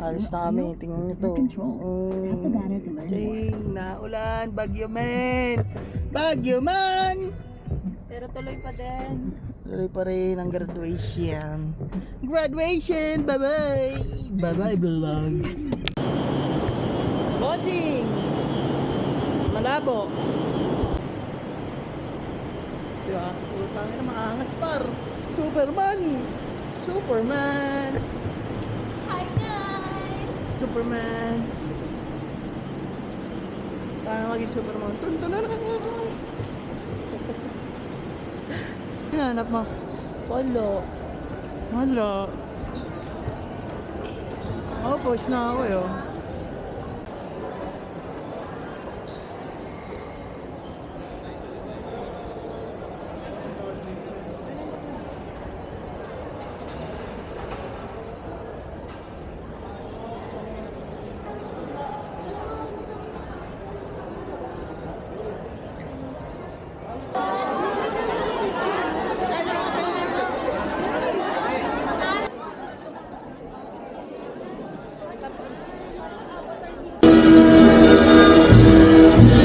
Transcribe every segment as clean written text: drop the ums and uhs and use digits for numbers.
Alis na kami, tingnan nyo to. Naulan, Bagyo man! Bagyo man! Pero tuloy pa din. Tuloy pa rin ang graduation. Graduation! Bye-bye! Bye-bye vlog! Bossing! Malabo! Diba? Utang na maangas par! Superman! Superman! Hi guys! Superman! Paano maging Superman? Tuntunan na ka! Hinanap mo? Polo. Wala. Oh, post na ako yun.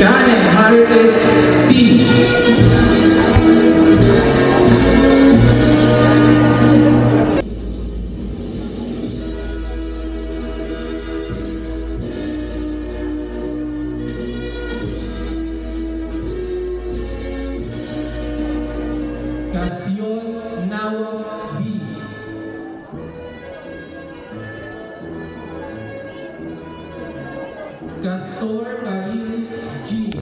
Karen Heritage TV. Cassion Now B. Castor Karin G.